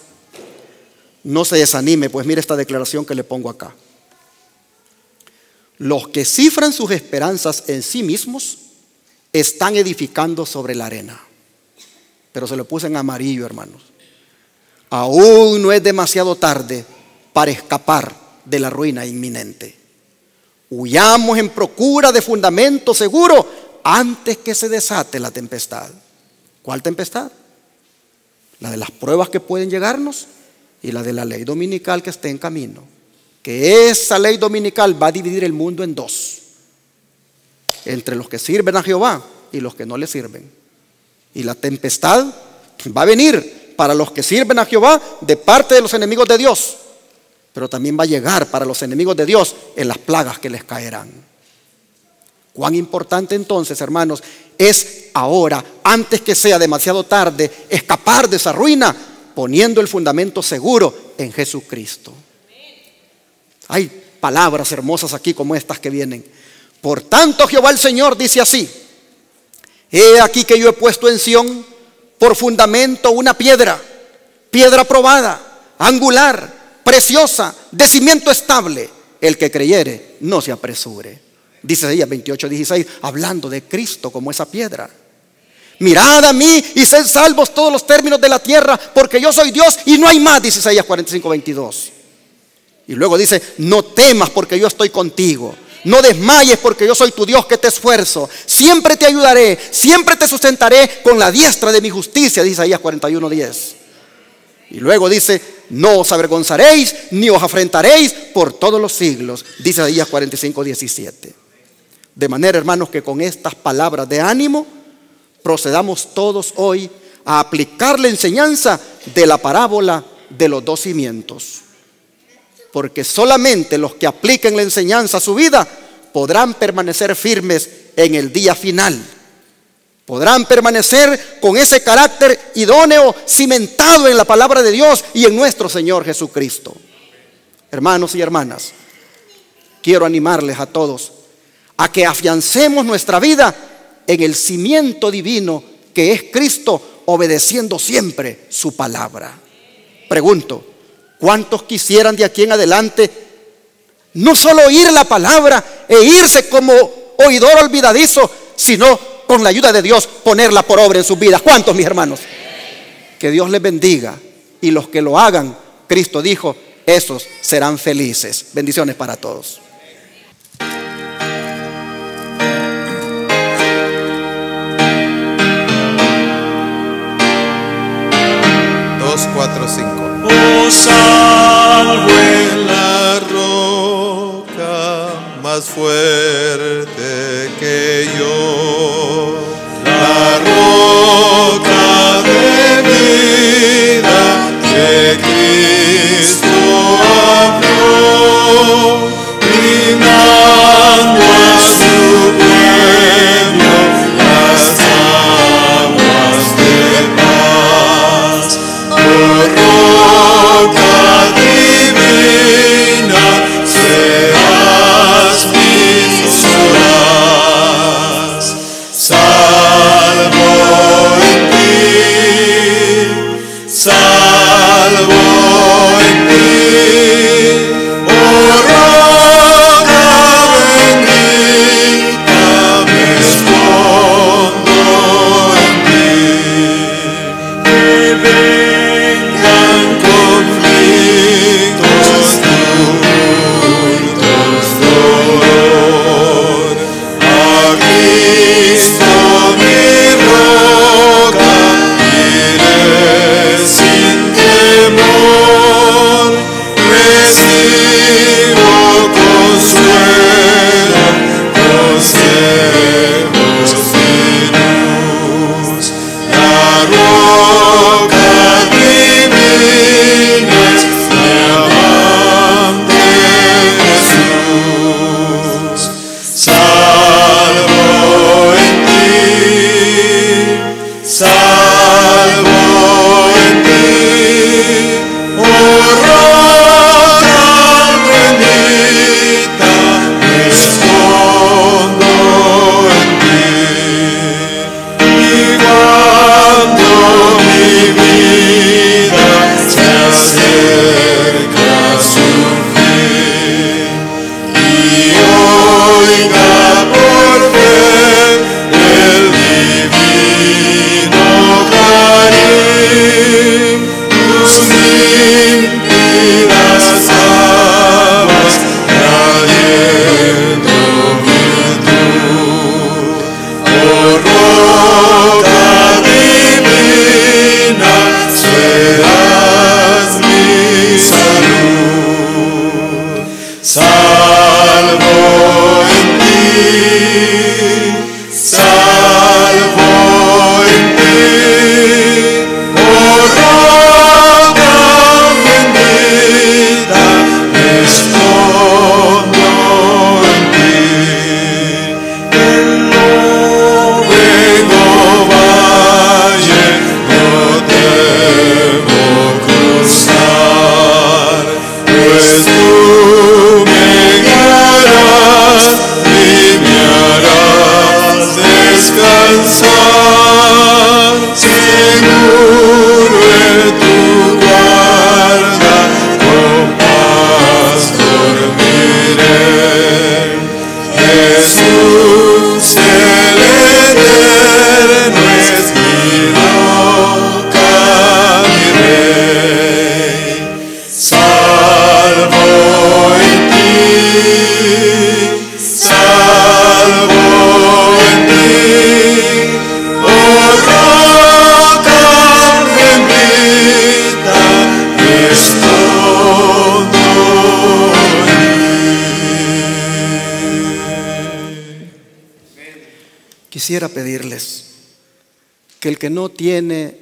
no se desanime, pues mire esta declaración que le pongo acá. Los que cifran sus esperanzas en sí mismos están edificando sobre la arena. Pero se lo puse en amarillo, hermanos. Aún no es demasiado tarde para escapar de la ruina inminente. Huyamos en procura de fundamento seguro antes que se desate la tempestad. ¿Cuál tempestad? La de las pruebas que pueden llegarnos y la de la ley dominical que esté en camino. Que esa ley dominical va a dividir el mundo en dos: entre los que sirven a Jehová y los que no le sirven. Y la tempestad va a venir para los que sirven a Jehová de parte de los enemigos de Dios, pero también va a llegar para los enemigos de Dios en las plagas que les caerán. Cuán importante entonces, hermanos, es ahora, antes que sea demasiado tarde, escapar de esa ruina poniendo el fundamento seguro en Jesucristo. Hay palabras hermosas aquí como estas que vienen. Por tanto, Jehová el Señor dice así: he aquí que yo he puesto en Sión por fundamento una piedra probada, angular, preciosa, de cimiento estable. El que creyere no se apresure. Dice Isaías 28:16, hablando de Cristo como esa piedra. Mirad a mí y sed salvos todos los términos de la tierra, porque yo soy Dios y no hay más, dice Isaías 45:22. Y luego dice: no temas porque yo estoy contigo, no desmayes porque yo soy tu Dios que te esfuerzo, siempre te ayudaré, siempre te sustentaré con la diestra de mi justicia, dice Isaías 41:10. Y luego dice: no os avergonzaréis ni os afrentaréis por todos los siglos, dice Isaías 45:17. De manera, hermanos, que con estas palabras de ánimo procedamos todos hoy a aplicar la enseñanza de la parábola de los dos cimientos. Porque solamente los que apliquen la enseñanza a su vida podrán permanecer firmes en el día final. Podrán permanecer con ese carácter idóneo, cimentado en la palabra de Dios y en nuestro Señor Jesucristo. Hermanos y hermanas, quiero animarles a todos a que afiancemos nuestra vida en el cimiento divino que es Cristo, obedeciendo siempre su palabra. Pregunto, ¿cuántos quisieran de aquí en adelante no solo oír la palabra e irse como oidor olvidadizo, sino con la ayuda de Dios ponerla por obra en sus vidas? ¿Cuántos, mis hermanos? Que Dios les bendiga, y los que lo hagan, Cristo dijo, esos serán felices. Bendiciones para todos. 2, 4, 5. Oh, salvo en la roca más fuerte que yo, la roca de vida que Cristo abrió, brindando a su pueblo las aguas de paz. Oh, roca divina, seas mis horas, salvo en ti, salvo en ti. Oh, roca bendita, me escondo en ti. Que vengan conflictos, tumultos, dolor, a Cristo mi roca iré sin temor, recibo consuelo, consejos y luz. La roca divina es mi amante Jesús, salvo en ti, salvo en ti. Oh, roca bendita, me escondo en ti. Y cuando mi vida se acerca a su fin y oiga por fe el divino clarín, tus límpidas aguas trayendo virtud. Oh, roca divina, serás mi salud, salvo en ti, salvo en ti. Oh, roca bendita, me escondo en ti. En luego valle no temo cruzar, pues tú me guiarás y me harás descansar. Seguro en tu guarda, con paz dormiré. Jesús el eterno es mi roca, mi rey, salvo en ti, salvo en ti. Oh, roca bendita, me escondo en ti. Quisiera pedirles que el que no tiene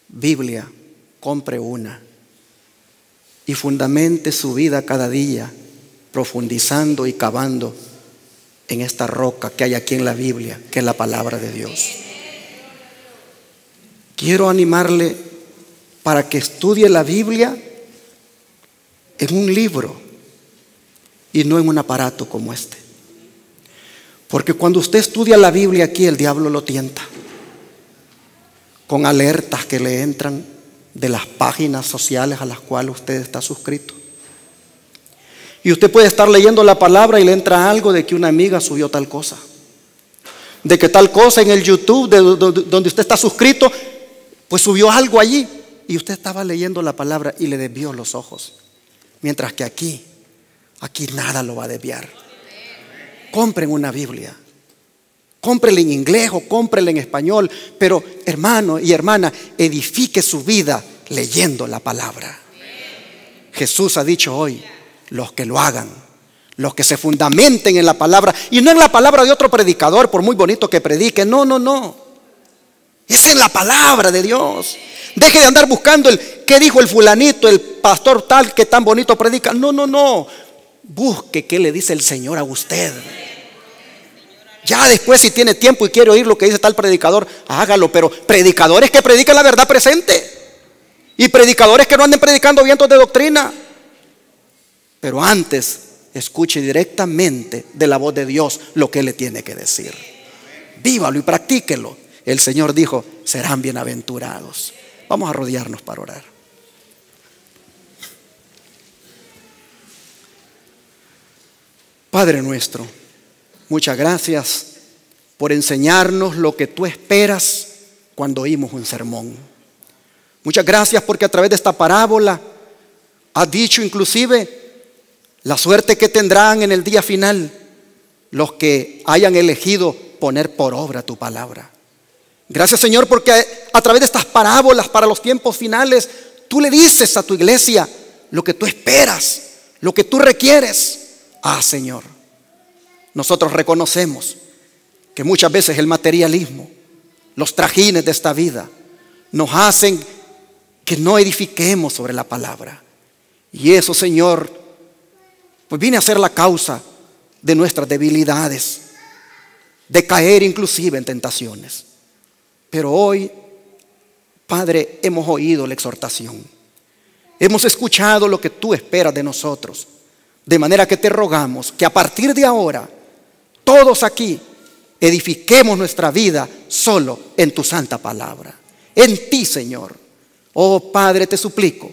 Biblia, compre una y fundamente su vida cada día, profundizando y cavando en esta roca que hay aquí en la Biblia, que es la palabra de Dios. Quiero animarle para que estudie la Biblia en un libro y no en un aparato como este. Porque cuando usted estudia la Biblia aquí, el diablo lo tienta con alertas que le entran de las páginas sociales a las cuales usted está suscrito. Y usted puede estar leyendo la palabra y le entra algo de que una amiga subió tal cosa, de que tal cosa en el YouTube donde usted está suscrito, pues subió algo allí y usted estaba leyendo la palabra y le desvió los ojos. Mientras que aquí nada lo va a desviar. Compren una Biblia, cómprela en inglés o cómprela en español, pero hermano y hermana, edifique su vida leyendo la palabra. Jesús ha dicho hoy: los que lo hagan, los que se fundamenten en la palabra, y no en la palabra de otro predicador, por muy bonito que predique. No. Es en la palabra de Dios. Deje de andar buscando qué dijo el fulanito, el pastor tal que tan bonito predica. No. Busque qué le dice el Señor a usted. Ya después, si tiene tiempo y quiere oír lo que dice tal predicador, hágalo. Pero predicadores que prediquen la verdad presente, y predicadores que no anden predicando vientos de doctrina. Pero antes, escuche directamente de la voz de Dios lo que Él le tiene que decir. Vívalo y practíquelo. El Señor dijo: serán bienaventurados. Vamos a arrodillarnos para orar. Padre nuestro, muchas gracias por enseñarnos lo que tú esperas cuando oímos un sermón. Muchas gracias porque a través de esta parábola has dicho inclusive la suerte que tendrán en el día final los que hayan elegido poner por obra tu palabra. Gracias, Señor, porque a través de estas parábolas para los tiempos finales, tú le dices a tu iglesia lo que tú esperas, lo que tú requieres. Señor, nosotros reconocemos que muchas veces el materialismo, los trajines de esta vida, nos hacen que no edifiquemos sobre la palabra. Y eso, Señor, pues viene a ser la causa de nuestras debilidades, de caer inclusive en tentaciones. Pero hoy, Padre, hemos oído la exhortación, hemos escuchado lo que tú esperas de nosotros, de manera que te rogamos que a partir de ahora todos aquí edifiquemos nuestra vida solo en tu santa palabra, en ti, Señor. Oh Padre, te suplico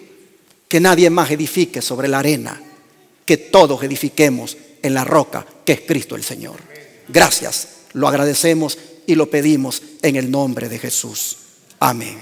que nadie más edifique sobre la arena, que todos edifiquemos en la roca que es Cristo el Señor. Gracias, lo agradecemos y lo pedimos en el nombre de Jesús. Amén.